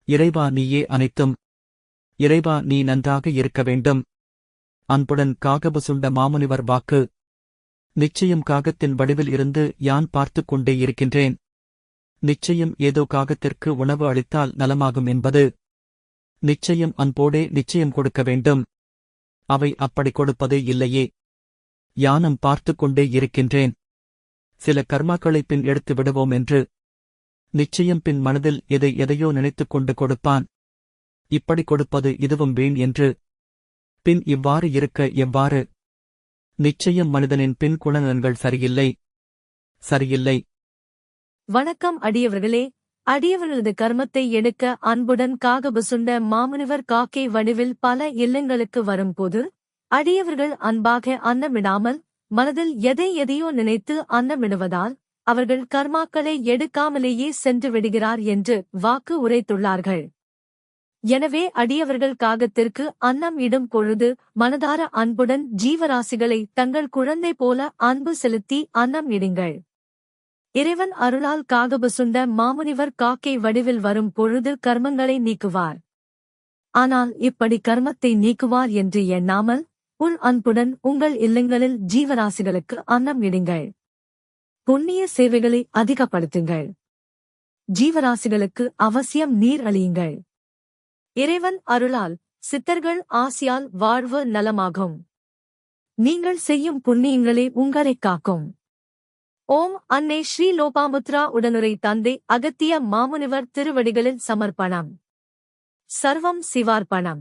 இறைவா நீயே அனைத்தும். இறைவா நீ நன்றாக இருக்க வேண்டும். அன்புடன் காகபசுண்ட மாமுனிவர் வாக்கு. நிச்சயம் காகத்தின் வடிவில் இருந்து யான் பார்த்துக் கொண்டே இருக்கின்றேன். நிச்சயம் ஏதோ காகத்திற்கு உணவு அளித்தால் நலமாகும் என்பது. நிச்சயம் அன்போடே நிச்சயம் கொடுக்க வேண்டும். அவை அப்படி கொடுப்பதே இல்லையே. யானும் பார்த்துக் கொண்டே இருக்கின்றேன். சில கர்மாக்களைப் பின் எடுத்து விடுவோம் என்று. நிச்சயம் பின் மனதில் எதையோ நினைத்துக் கொண்டு கொடுப்பான். இப்படி கொடுப்பது இதுவும் வீண் என்று. பின் இவ்வாறு இருக்க எவ்வாறு? நிச்சயம் மனிதனின் பின் குணநலன்கள் சரியில்லை. சரியில்லை. வணக்கம் அடியவர்களே. அடியவர்களது கர்மத்தை எடுக்க அன்புடன் காகபசுண்ட மாமுனிவர் காக்கை வடிவில் பல இல்லங்களுக்கு வரும்போது அடியவர்கள் அன்பாக அன்னமிடாமல் மனதில் எதையோ நினைத்து அன்னமிடுவதால் அவர்கள் கர்மாக்களை எடுக்காமலேயே சென்று விடுகிறார் என்று வாக்கு உரைத்துள்ளார்கள். எனவே அடியவர்கள் காகத்திற்கு அன்னம் இடும் பொழுது மனதார அன்புடன் ஜீவராசிகளை தங்கள் குழந்தை போல அன்பு செலுத்தி அன்னம் இடுங்கள். இறைவன் அருளால் காகபசுண்ட மாமுனிவர் காக்கை வடிவில் வரும் பொழுது கர்மங்களை நீக்குவார். ஆனால் இப்படி கர்மத்தை நீக்குவார் என்று எண்ணாமல் உள் அன்புடன் உங்கள் இல்லங்களில் ஜீவராசிகளுக்கு அன்னம் இடுங்கள். புண்ணிய சேவைகளை அதிகப்படுத்துங்கள். ஜீவராசிகளுக்கு அவசியம் நீர் அளியுங்கள். இறைவன் அருளால் சித்தர்கள் ஆசியால் வாழ்வு நலமாகும். நீங்கள் செய்யும் புண்ணியங்களே உங்களைக் காக்கும். ஓம் அன்னை ஸ்ரீ லோபாமுத்ரா உடனுரை தந்தை அகத்திய மாமுனிவர் திருவடிகளில் சமர்ப்பணம். சர்வம் சிவார்ப்பணம்.